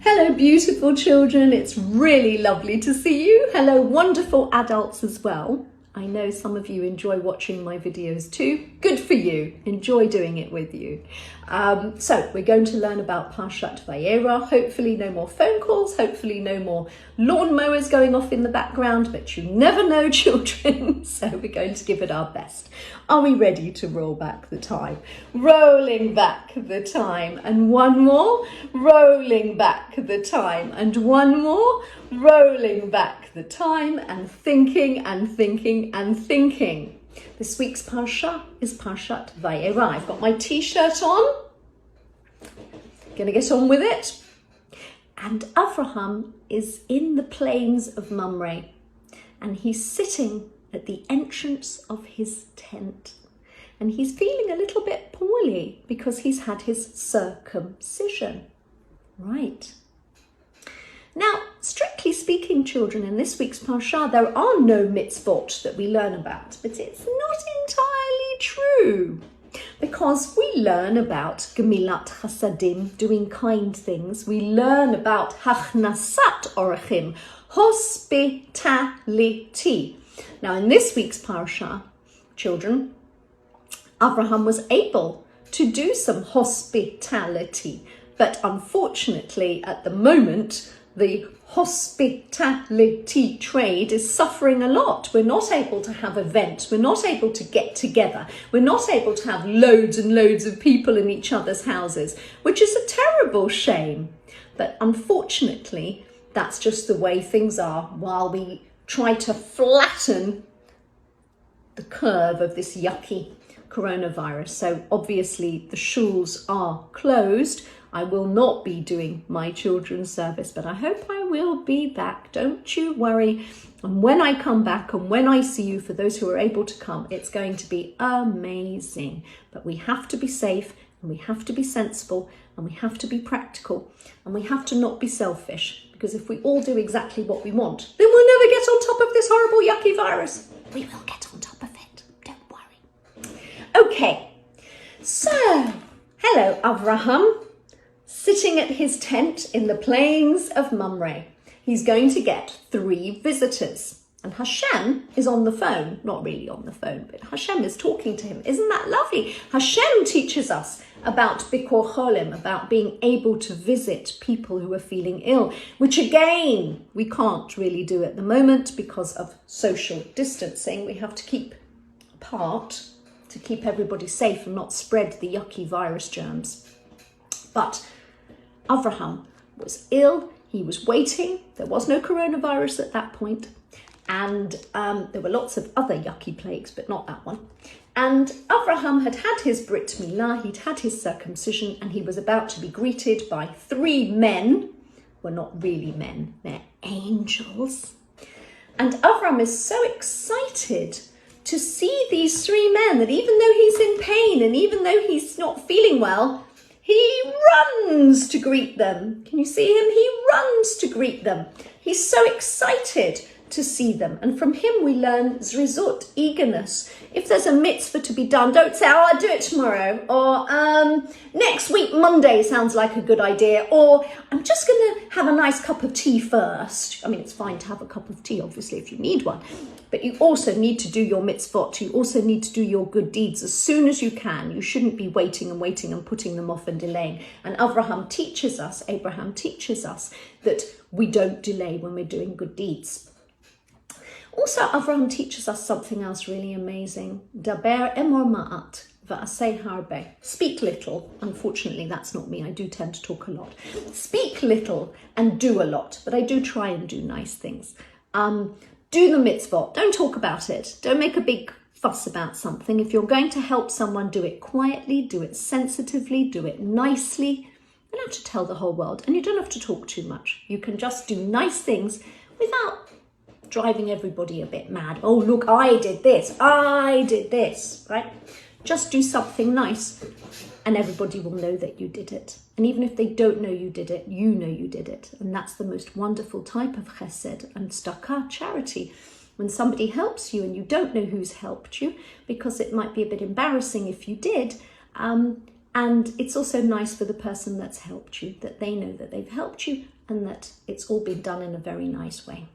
Hello, beautiful children. It's really lovely to see you. Hello, wonderful adults as well. I know some of you enjoy watching my videos too. Good for you. Enjoy doing it with you. So we're going to learn about Parshat Vayeira. Hopefully no more phone calls. Hopefully no more lawnmowers going off in the background. But you never know, children. So we're going to give it our best. Are we ready to roll back the time? Rolling back the time. And one more. Rolling back the time. And one more. Rolling back the time. And thinking and thinking and thinking. This week's Parsha is Parshat Vayeira. I've got my t-shirt on. Gonna get on with it. And Avraham is in the plains of Mamre. And he's sitting at the entrance of his tent. And he's feeling a little bit poorly because he's had his circumcision. Right. Now, strictly speaking, children, in this week's Parsha, there are no mitzvot that we learn about, but it's not entirely true, because we learn about Gemilat Chasadim, doing kind things. We learn about Hachnasat Orachim, hospitality. Now, in this week's Parsha, children, Abraham was able to do some hospitality, but unfortunately, at the moment, the hospitality trade is suffering a lot. We're not able to have events. We're not able to get together. We're not able to have loads and loads of people in each other's houses, which is a terrible shame. But unfortunately, that's just the way things are while we try to flatten the curve of this yucky coronavirus. So obviously the shuls are closed. I will not be doing my children's service, but I hope I will be back. Don't you worry. And when I come back and when I see you, for those who are able to come, it's going to be amazing. But we have to be safe and we have to be sensible and we have to be practical and we have to not be selfish, because if we all do exactly what we want, then we'll never get on top of this horrible yucky virus. We will get on top of it. Don't worry. Okay. So, hello, Avraham. Sitting at his tent in the plains of Mamre. He's going to get 3 visitors. And Hashem is on the phone. Not really on the phone, but Hashem is talking to him. Isn't that lovely? Hashem teaches us about Bikor Cholim, about being able to visit people who are feeling ill, which again, we can't really do at the moment because of social distancing. We have to keep apart to keep everybody safe and not spread the yucky virus germs. But Avraham was ill, he was waiting, there was no coronavirus at that point, and there were lots of other yucky plagues, but not that one. And Avraham had had his Brit Milah, he'd had his circumcision, and he was about to be greeted by 3 men. Well, not really men, they're angels. And Avraham is so excited to see these 3 men that even though he's in pain and even though he's not feeling well, he runs to greet them. Can you see him? He runs to greet them. He's so excited to see them. And from him we learn zrizut, eagerness. If there's a mitzvah to be done, don't say, oh, I'll do it tomorrow. Or next week, Monday sounds like a good idea. Or I'm just going to have a nice cup of tea first. I mean, it's fine to have a cup of tea, obviously, if you need one. But you also need to do your mitzvot. You also need to do your good deeds as soon as you can. You shouldn't be waiting and putting them off and delaying. And Abraham teaches us that we don't delay when we're doing good deeds. Also, Avraham teaches us something else really amazing. Daber emor ma'at va'aseh harbe. Speak little. Unfortunately, that's not me. I do tend to talk a lot. Speak little and do a lot. But I do try and do nice things. Do the mitzvot. Don't talk about it. Don't make a big fuss about something. If you're going to help someone, do it quietly, do it sensitively, do it nicely. You don't have to tell the whole world, and you don't have to talk too much. You can just do nice things without driving everybody a bit mad. Oh, look, I did this, right? Just do something nice and everybody will know that you did it. And even if they don't know you did it, you know you did it. And that's the most wonderful type of chesed and tzedakah, charity. When somebody helps you and you don't know who's helped you, because it might be a bit embarrassing if you did, And it's also nice for the person that's helped you, that they know that they've helped you and that it's all been done in a very nice way.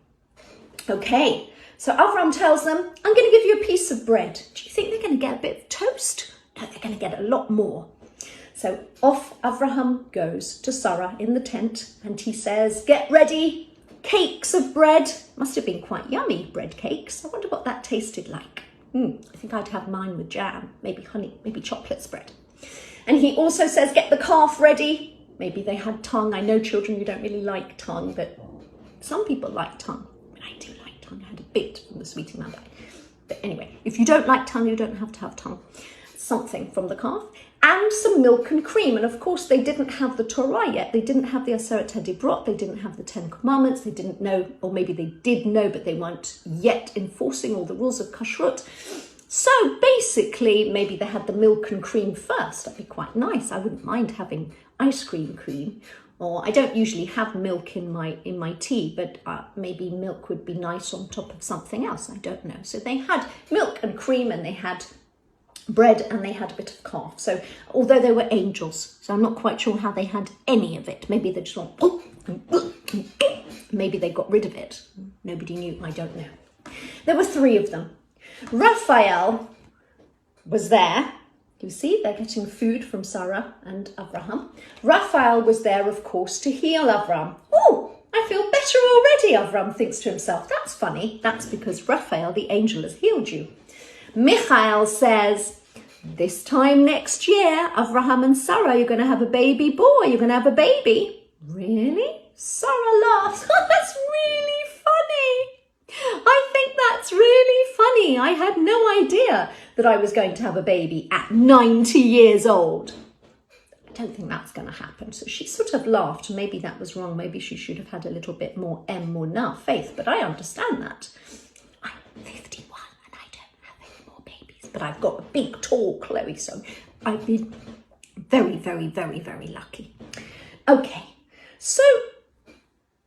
Okay, so Avram tells them, I'm going to give you a piece of bread. Do you think they're going to get a bit of toast? No, they're going to get a lot more. So off Avraham goes to Sarah in the tent and he says, get ready, cakes of bread. Must have been quite yummy, bread cakes. I wonder what that tasted like. I think I'd have mine with jam, maybe honey, maybe chocolate spread. And he also says, get the calf ready. Maybe they had tongue. I know children, you don't really like tongue, but some people like tongue. I do like tongue. I had a bit from the sweetie man bag. But anyway, if you don't like tongue, you don't have to have tongue. Something from the calf. And some milk and cream. And of course, they didn't have the Torah yet. They didn't have the Aseret HaDibrot. They didn't have the 10 Commandments. They didn't know, or maybe they did know, but they weren't yet enforcing all the rules of kashrut. So basically, maybe they had the milk and cream first. That'd be quite nice. I wouldn't mind having ice cream. Or I don't usually have milk in my tea, but maybe milk would be nice on top of something else. I don't know. So they had milk and cream and they had bread and they had a bit of calf. So although they were angels, so I'm not quite sure how they had any of it. Maybe they just went, maybe they got rid of it. Nobody knew. I don't know. There were 3 of them. Raphael was there. You see, they're getting food from Sarah and Avraham. Raphael was there, of course, to heal Avram. Oh, I feel better already, Avram thinks to himself. That's funny. That's because Raphael, the angel, has healed you. Michael says, this time next year, Avraham and Sarah, you're going to have a baby boy. You're going to have a baby. Really? Sarah laughs. That's really funny. I think that's really funny. I had no idea that I was going to have a baby at 90 years old. I don't think that's going to happen. So she sort of laughed. Maybe that was wrong. Maybe she should have had a little bit more emunah, faith. But I understand that. I'm 51 and I don't have any more babies. But I've got a big, tall Chloe. So I've been very, very, very, very lucky. Okay, so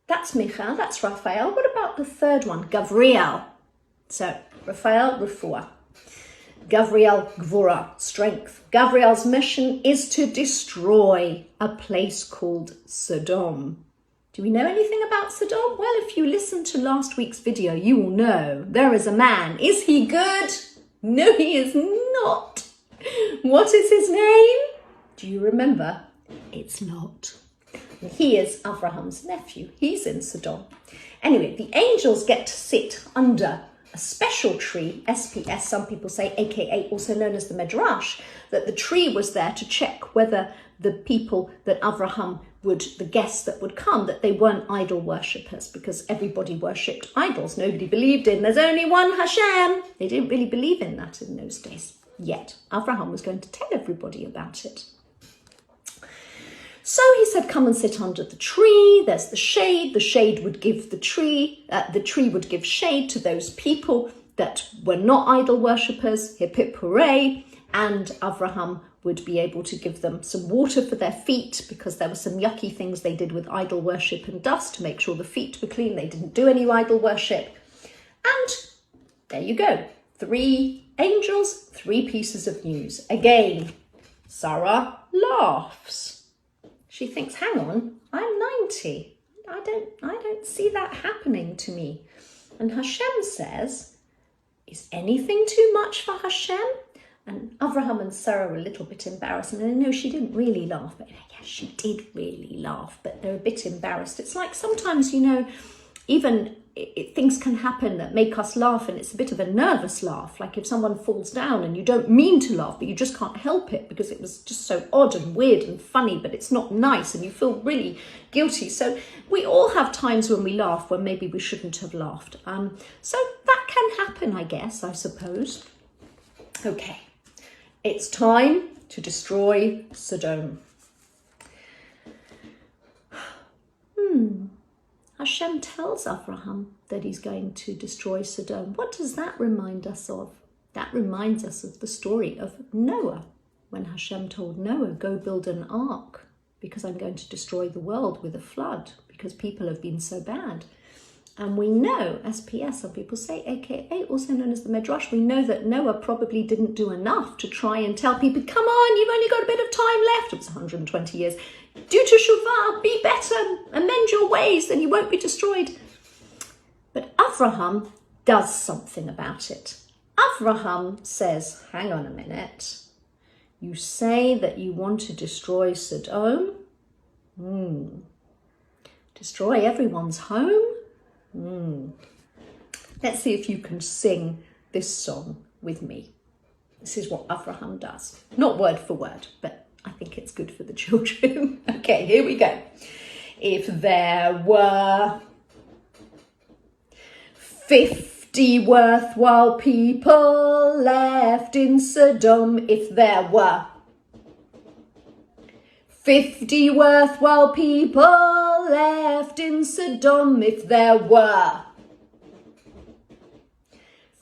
that's Michael, that's Raphael. What about the 3rd one? Gavriel. So, Raphael, Refuah. Gavriel, Gvura, strength. Gavriel's mission is to destroy a place called Sodom. Do we know anything about Sodom? Well, if you listened to last week's video, you will know there is a man. Is he good? No, he is not. What is his name? Do you remember? It's Lot. He is Avraham's nephew. He's in Sodom. Anyway, the angels get to sit under a special tree, SPS, some people say, aka also known as the Medrash, that the tree was there to check whether the people that Avraham the guests that would come, that they weren't idol worshippers, because everybody worshipped idols. Nobody believed in, there's only one Hashem. They didn't really believe in that in those days. Yet, Avraham was going to tell everybody about it. So he said, come and sit under the tree. There's the shade would give the tree would give shade to those people that were not idol worshippers, hip hip hooray, and Avraham would be able to give them some water for their feet, because there were some yucky things they did with idol worship and dust to make sure the feet were clean. They didn't do any idol worship. And there you go. 3 angels, 3 pieces of news. Again, Sarah laughs. She thinks, hang on, I'm 90. I don't see that happening to me. And Hashem says, is anything too much for Hashem? And Avraham and Sarah were a little bit embarrassed. And I know she didn't really laugh, but yes, she did really laugh, but they're a bit embarrassed. It's like sometimes, even things can happen that make us laugh, and it's a bit of a nervous laugh. Like if someone falls down and you don't mean to laugh, but you just can't help it because it was just so odd and weird and funny, but it's not nice and you feel really guilty. So we all have times when we laugh when maybe we shouldn't have laughed. So that can happen, I guess, I suppose. Okay, it's time to destroy Sodom. Hashem tells Avraham that he's going to destroy Sodom. What does that remind us of? That reminds us of the story of Noah, when Hashem told Noah, go build an ark because I'm going to destroy the world with a flood because people have been so bad. And we know, as PS, some people say, aka also known as the Midrash, we know that Noah probably didn't do enough to try and tell people, come on, you've only got a bit of time left. It was 120 years. Do teshuvah, be better, amend your ways, then you won't be destroyed. But Avraham does something about it. Avraham says, hang on a minute. You say that you want to destroy Sodom? Destroy everyone's home? Let's see if you can sing this song with me. This is what Avraham does. Not word for word, but I think it's good for the children. Okay, here we go. If there were 50 worthwhile people left in Sodom, if there were 50 worthwhile people left in Sodom, if there were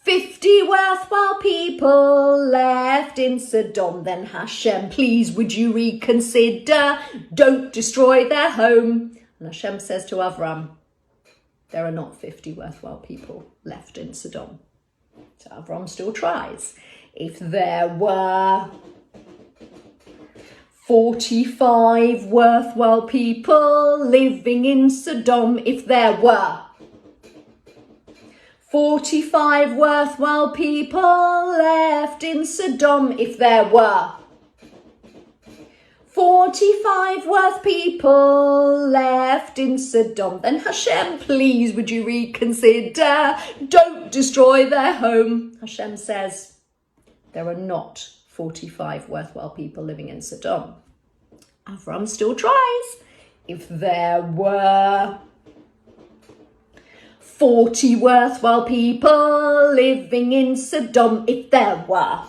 50 worthwhile people left in Sodom, then Hashem, please would you reconsider, don't destroy their home. And Hashem says to Avram, there are not 50 worthwhile people left in Sodom. So Avram still tries. If there were 45 worthwhile people living in Sodom, if there were 45 worthwhile people left in Sodom, if there were 45 worth people left in Sodom, then Hashem, please would you reconsider, don't destroy their home. Hashem says, there are not 45 worthwhile people living in Sodom. Avram still tries. If there were 40 worthwhile people living in Sodom, if there were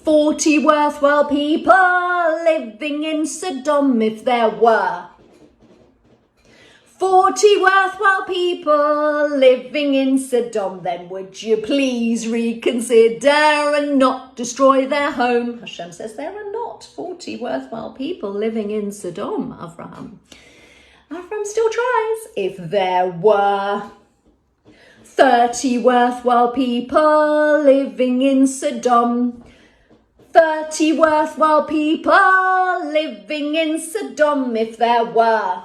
40 worthwhile people living in Sodom, if there were 40 worthwhile people living in Sodom, then would you please reconsider and not destroy their home? Hashem says there are not 40 worthwhile people living in Sodom, Avraham. Avraham still tries. If there were 30 worthwhile people living in Sodom, 30 worthwhile people living in Sodom, if there were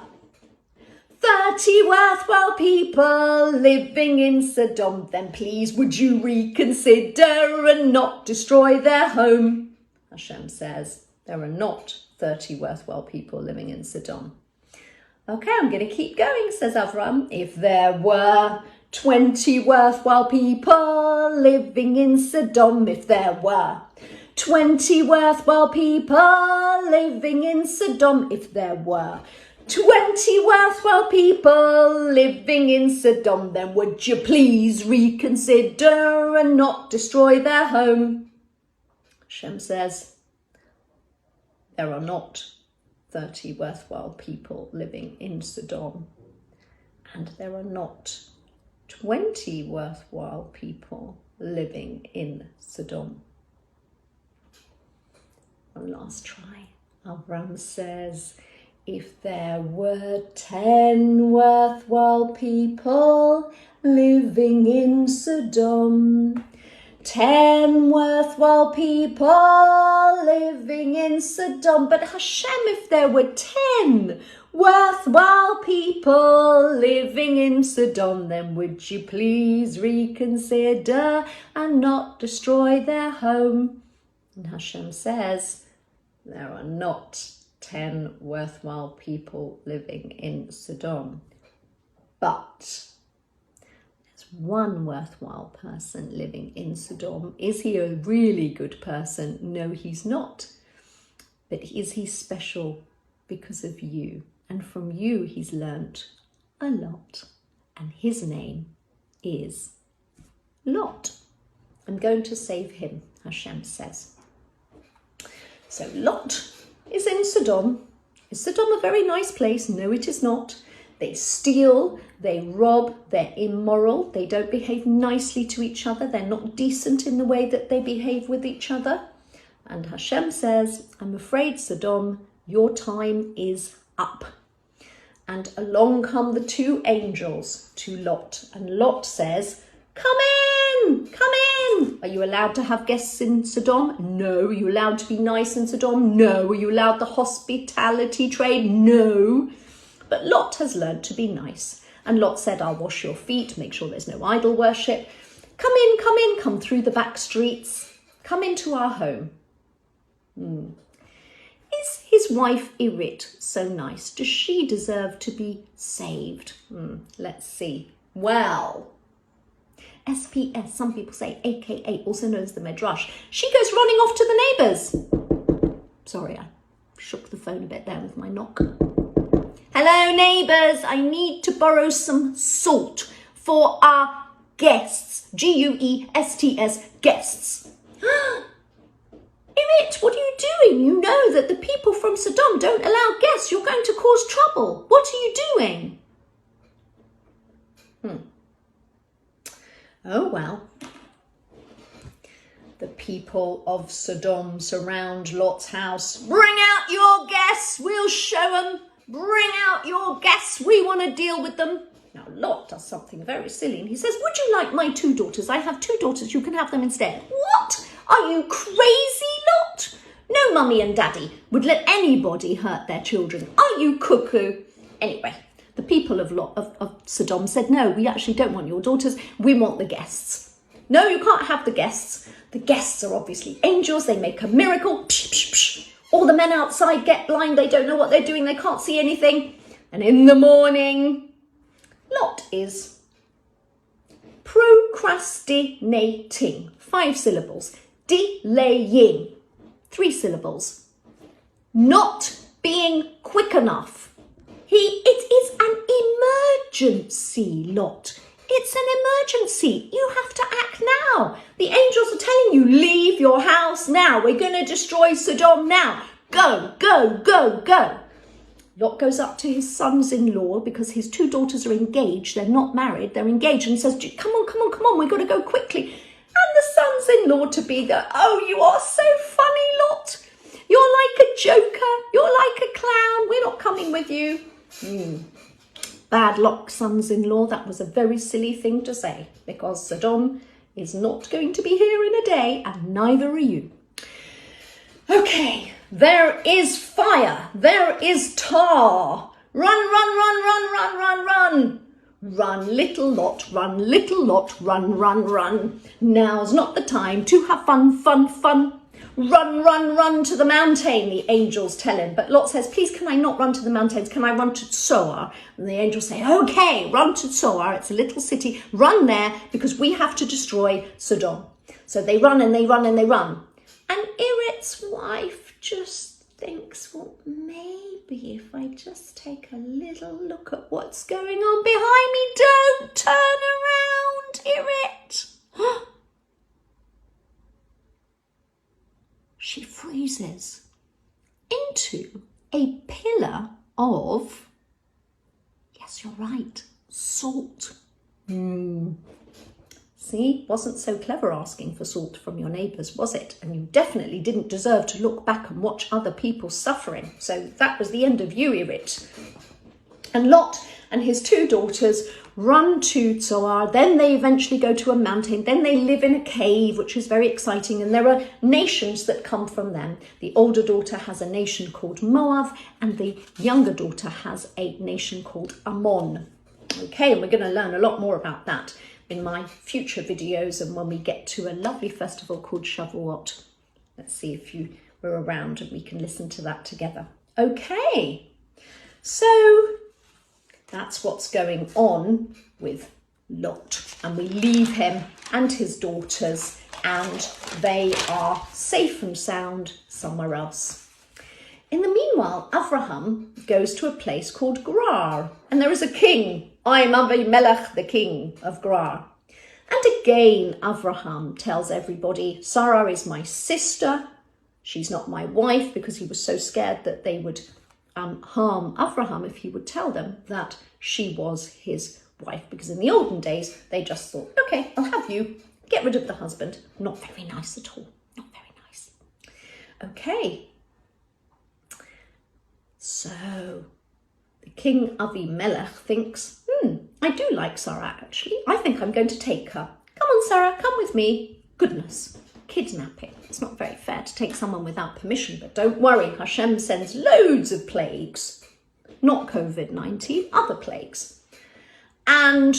30 worthwhile people living in Sodom, then please would you reconsider and not destroy their home? Hashem says, there are not 30 worthwhile people living in Sodom. Okay, I'm going to keep going, says Avram. If there were 20 worthwhile people living in Sodom, if there were 20 worthwhile people living in Sodom, if there were 20 worthwhile people living in Sodom, then would you please reconsider and not destroy their home? Hashem says, there are not 30 worthwhile people living in Sodom, and there are not 20 worthwhile people living in Sodom. One last try. Avram says, if there were 10 worthwhile people living in Sodom, 10 worthwhile people living in Sodom. But Hashem, if there were 10 worthwhile people living in Sodom, then would you please reconsider and not destroy their home? And Hashem says, there are not 10 worthwhile people living in Sodom, but there's one worthwhile person living in Sodom. Is he a really good person? No, he's not. But is he special because of you? And from you he's learnt a lot. And his name is Lot. I'm going to save him, Hashem says. So Lot is in Sodom. Is Sodom a very nice place? No, it is not. They steal, they rob, they're immoral, they don't behave nicely to each other, they're not decent in the way that they behave with each other. And Hashem says, I'm afraid, Sodom, your time is up. And along come the two angels to Lot. And Lot says, come in, come in. Are you allowed to have guests in Sodom? No. Are you allowed to be nice in Sodom? No. Are you allowed the hospitality trade? No. But Lot has learned to be nice. And Lot said, I'll wash your feet, make sure there's no idol worship. Come in, come through the back streets. Come into our home. Is his wife Irit so nice? Does she deserve to be saved? Let's see. Well, SPS, some people say AKA, also known as the Midrash. She goes running off to the neighbours. Sorry, I shook the phone a bit there with my knock. Hello, neighbours. I need to borrow some salt for our guests. Guests, guests. Irit, what are you doing? You know that the people from Sodom don't allow guests. You're going to cause trouble. What are you doing? Oh, well. The people of Sodom surround Lot's house. Bring out your guests. We'll show them. Bring out your guests. We want to deal with them. Now, Lot does something very silly. And he says, would you like my 2 daughters? I have 2 daughters. You can have them instead. What? Are you crazy, Lot? No mummy and daddy would let anybody hurt their children. Are you cuckoo? Anyway, the people of Sodom said, no, we actually don't want your daughters. We want the guests. No, you can't have the guests. The guests are obviously angels. They make a miracle. Psh, psh, psh. All the men outside get blind. They don't know what they're doing. They can't see anything. And in the morning, Lot is procrastinating. 5 syllables. Delaying. 3 syllables. Not being quick enough. It is an emergency, Lot. It's an emergency. You have to act now. The angels are telling you, leave your house now. We're going to destroy Sodom now. Go, go, go, go. Lot goes up to his sons-in-law because his 2 daughters are engaged. They're not married. They're engaged, and says, come on, come on, come on. We've got to go quickly. And the sons-in-law to be go, oh, you are so funny, Lot. You're like a joker. You're like a clown. We're not coming with you. Bad luck, sons-in-law. That was a very silly thing to say because Sodom is not going to be here in a day, and neither are you. Okay, there is fire. There is tar. Run, run, run, run, run, run, run. Run, little Lot, run, little Lot, run, run, run. Now's not the time to have fun, fun, fun. Run, run, run to the mountain, the angels tell him. But Lot says, please, can I not run to the mountains? Can I run to Zoar? And the angels say, okay, run to Zoar. It's a little city. Run there because we have to destroy Sodom. So they run and they run and they run. And Irit's wife just thinks, well, maybe if I just take a little look at what's going on behind me. Don't turn around, Irit. She freezes into a pillar of, yes, you're right, salt. See, wasn't so clever asking for salt from your neighbours, was it? And you definitely didn't deserve to look back and watch other people suffering. So that was the end of you, Irit. And Lot and his 2 daughters run to Zoar. Then they eventually go to a mountain. Then they live in a cave, which is very exciting. And there are nations that come from them. The older daughter has a nation called Moab, and the younger daughter has a nation called Ammon. Okay, and we're going to learn a lot more about that in my future videos and when we get to a lovely festival called Shavuot. Let's see if you were around and we can listen to that together. Okay, so that's what's going on with Lot. And we leave him and his daughters and they are safe and sound somewhere else. In the meanwhile, Avraham goes to a place called Gerar, and there is a king. I'm Avimelech, the king of Gerar. And again, Avraham tells everybody, Sarah is my sister. She's not my wife, because he was so scared that they would harm Avraham if he would tell them that she was his wife. Because in the olden days, they just thought, okay, I'll have you. Get rid of the husband. Not very nice at all. Not very nice. Okay. So King Avimelech thinks, I do like Sarah actually. I think I'm going to take her. Come on, Sarah, come with me. Goodness, kidnapping. It's not very fair to take someone without permission, but don't worry, Hashem sends loads of plagues. Not COVID-19, other plagues. And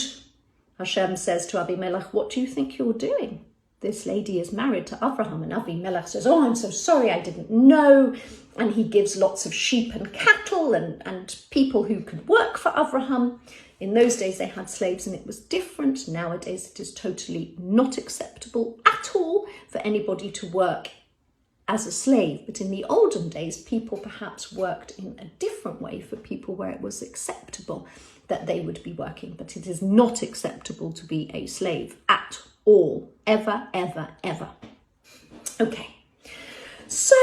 Hashem says to Avimelech, what do you think you're doing? This lady is married to Avraham, and Avimelech says, oh, I'm so sorry, I didn't know. And he gives lots of sheep and cattle and people who could work for Avraham. In those days, they had slaves and it was different. Nowadays, it is totally not acceptable at all for anybody to work as a slave. But in the olden days, people perhaps worked in a different way for people where it was acceptable that they would be working. But it is not acceptable to be a slave at all. Ever, ever, ever. Okay. So,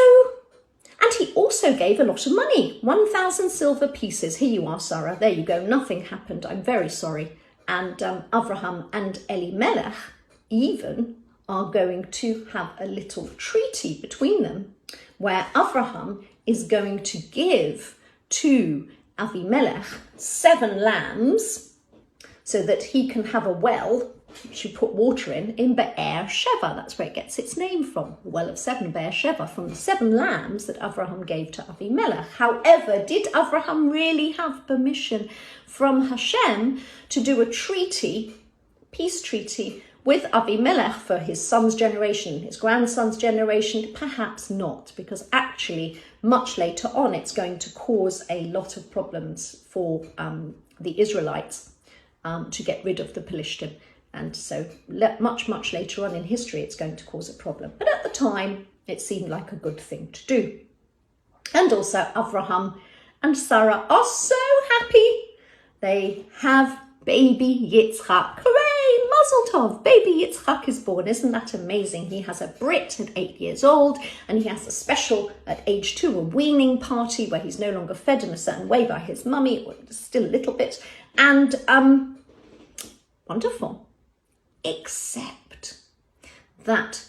and he also gave a lot of money, 1,000 silver pieces. Here you are, Sarah. There you go. Nothing happened. I'm very sorry. And Avraham and Elimelech even are going to have a little treaty between them where Avraham is going to give to Avimelech 7 lambs so that he can have a well to put water in Be'er Sheva. That's where it gets its name from. The well of 7, Be'er Sheva, from the 7 lambs that Avraham gave to Avimelech. However, did Avraham really have permission from Hashem to do a treaty, peace treaty, with Avimelech for his son's generation, his grandson's generation? Perhaps not, because actually much later on it's going to cause a lot of problems for the Israelites to get rid of the Pelishtim. And so much later on in history, it's going to cause a problem. But at the time, it seemed like a good thing to do. And also Avraham and Sarah are so happy. They have baby Yitzchak. Hooray, Mazel Tov, baby Yitzchak is born. Isn't that amazing? He has a Brit at 8 years old, and he has a special at age 2, a weaning party where he's no longer fed in a certain way by his mummy, or still a little bit. And wonderful. Except that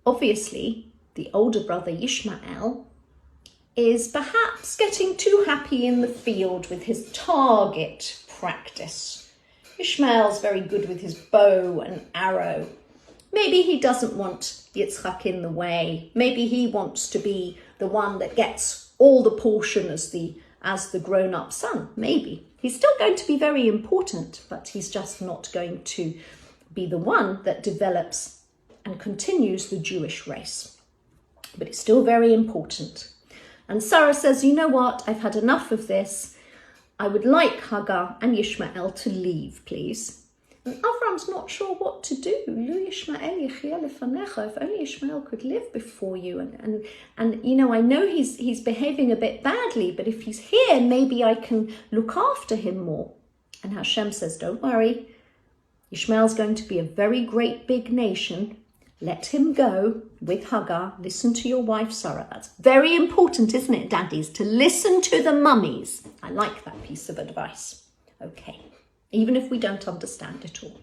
obviously the older brother Ishmael is perhaps getting too happy in the field with his target practice. Ishmael's very good with his bow and arrow. Maybe he doesn't want Yitzchak in the way. Maybe he wants to be the one that gets all the portion as the grown-up son. Maybe. He's still going to be very important, but he's just not going to be the one that develops and continues the Jewish race. But it's still very important. And Sarah says, you know what? I've had enough of this. I would like Hagar and Ishmael to leave, please. And Avram's not sure what to do. Lu Yishmael yechia lefanecha. If only Ishmael could live before you. And you know, I know he's behaving a bit badly, but if he's here, maybe I can look after him more. And Hashem says, don't worry. Ishmael's going to be a very great big nation. Let him go with Hagar. Listen to your wife, Sarah. That's very important, isn't it, daddies? To listen to the mummies. I like that piece of advice. Okay. Even if we don't understand it all.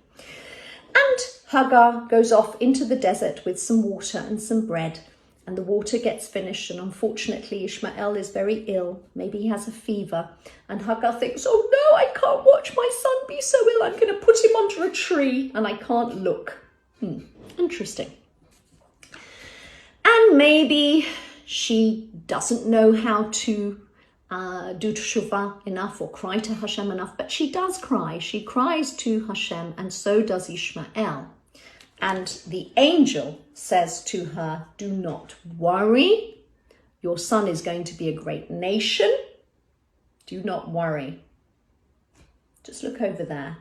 And Hagar goes off into the desert with some water and some bread. And the water gets finished, and unfortunately Ishmael is very ill. Maybe he has a fever. And Hagar thinks, oh no, I can't watch my son be so ill. I'm going to put him under a tree and I can't look. Interesting. And maybe she doesn't know how to do teshuvah enough or cry to Hashem enough, but she does cry. She cries to Hashem, and so does Ishmael. And the angel says to her, do not worry. Your son is going to be a great nation. Do not worry. Just look over there.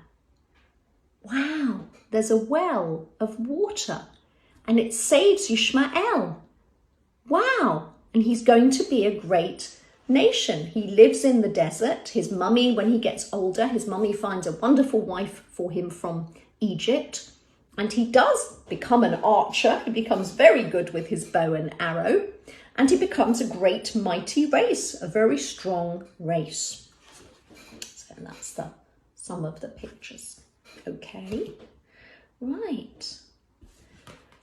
Wow, there's a well of water and it saves Ishmael. Wow, and he's going to be a great nation. He lives in the desert. His mummy, when he gets older, his mummy finds a wonderful wife for him from Egypt. And he does become an archer. He becomes very good with his bow and arrow. And he becomes a great, mighty race, a very strong race. So that's some of the pictures. Okay. Right.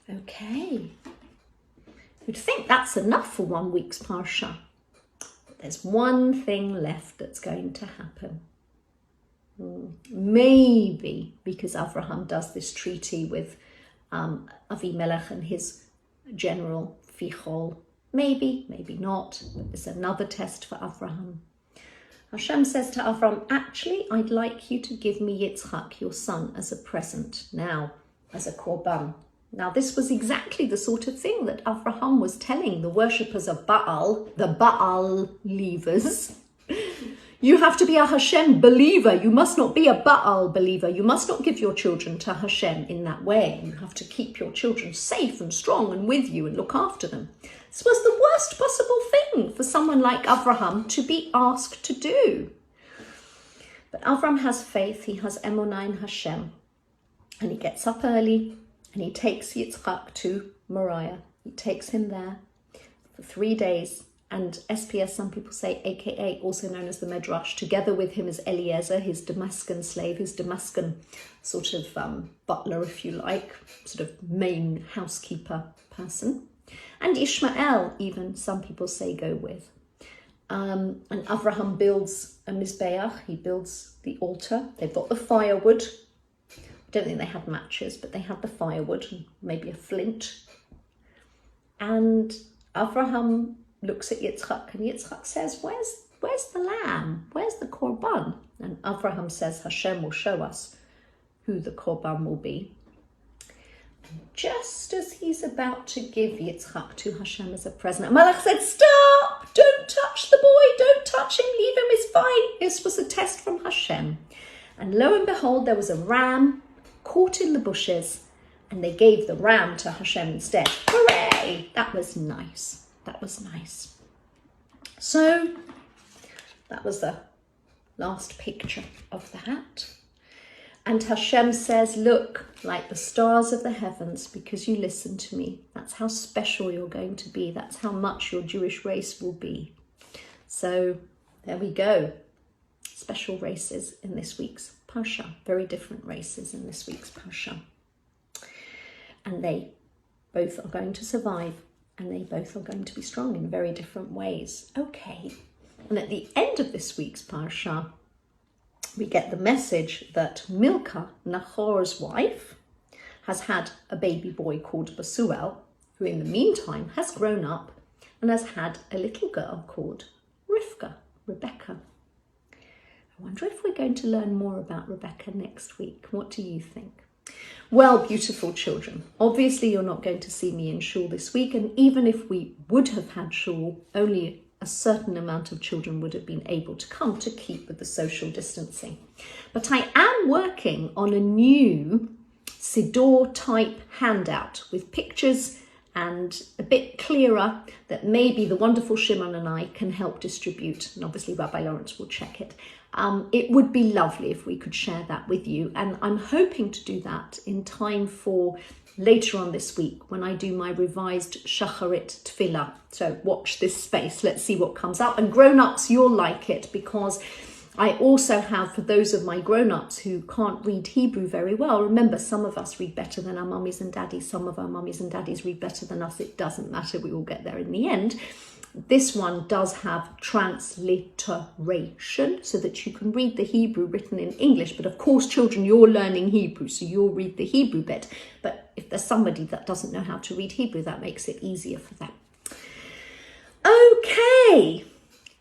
Okay. You'd think that's enough for 1 week's Parsha. There's one thing left that's going to happen. Maybe because Avraham does this treaty with Avimelech and his general Fichol. Maybe, maybe not. But it's another test for Avraham. Hashem says to Avram, actually, I'd like you to give me Yitzchak, your son, as a present now, as a korban. Now, this was exactly the sort of thing that Avraham was telling the worshippers of Baal, the Baal leavers. You have to be a Hashem believer. You must not be a Baal believer. You must not give your children to Hashem in that way. You have to keep your children safe and strong and with you and look after them. This was the worst possible thing for someone like Avraham to be asked to do. But Avram has faith. He has emunah in Hashem. And he gets up early and he takes Yitzchak to Moriah. He takes him there for 3 days. And SPS, some people say, aka also known as the Medrash, together with him is Eliezer, his Damascus slave, his Damascus sort of butler, if you like, sort of main housekeeper person. And Ishmael, even, some people say, go with. And Avraham builds a Mizbeach, he builds the altar. They've got the firewood. I don't think they had matches, but they had the firewood and maybe a flint. And Avraham looks at Yitzchak and Yitzchak says, where's the lamb? Where's the korban? And Avraham says, Hashem will show us who the korban will be. And just as he's about to give Yitzchak to Hashem as a present, Malach said, stop! Don't touch the boy! Don't touch him! Leave him, he's fine! This was a test from Hashem. And lo and behold, there was a ram caught in the bushes and they gave the ram to Hashem instead. Hooray! That was nice. That was nice. So that was the last picture of that. And Hashem says, look, like the stars of the heavens, because you listened to me. That's how special you're going to be. That's how much your Jewish race will be. So there we go. Special races in this week's Parsha. Very different races in this week's Parsha. And they both are going to survive. And they both are going to be strong in very different ways. Okay. And at the end of this week's Parsha, we get the message that Milcah, Nahor's wife, has had a baby boy called Basuel, who in the meantime has grown up and has had a little girl called Rebecca. I wonder if we're going to learn more about Rebecca next week. What do you think? Well, beautiful children, obviously you're not going to see me in shul this week, and even if we would have had shul, only a certain amount of children would have been able to come to keep with the social distancing. But I am working on a new Siddur type handout with pictures and a bit clearer that maybe the wonderful Shimon and I can help distribute, and obviously Rabbi Lawrence will check it. It would be lovely if we could share that with you, and I'm hoping to do that in time for later on this week when I do my revised Shacharit Tefillah. So watch this space, let's see what comes up. And grown-ups, you'll like it, because I also have, for those of my grown-ups who can't read Hebrew very well, remember, some of us read better than our mummies and daddies, some of our mummies and daddies read better than us, it doesn't matter, we all get there in the end. This one does have transliteration so that you can read the Hebrew written in English. But of course, children, you're learning Hebrew, so you'll read the Hebrew bit. But if there's somebody that doesn't know how to read Hebrew, that makes it easier for them. Okay.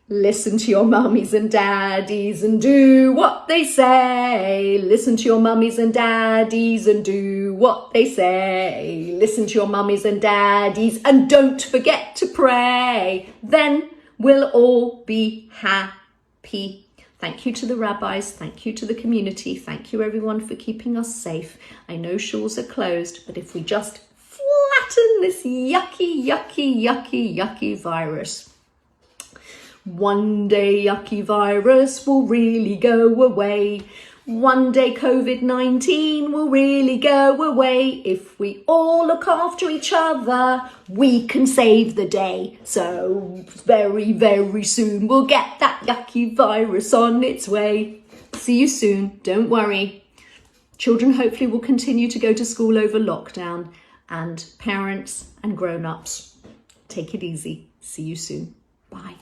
Listen to your mummies and daddies and do what they say. Listen to your mummies and daddies and do what they say. Listen to your mummies and daddies and don't forget to pray. Then we'll all be happy. Thank you to the rabbis. Thank you to the community. Thank you everyone for keeping us safe. I know shuls are closed, but if we just flatten this yucky virus, one day yucky virus will really go away. One day COVID-19 will really go away. If we all look after each other, we can save the day. So very, very soon we'll get that yucky virus on its way. See you soon. Don't worry. Children hopefully will continue to go to school over lockdown. And parents and grown-ups, take it easy. See you soon. Bye.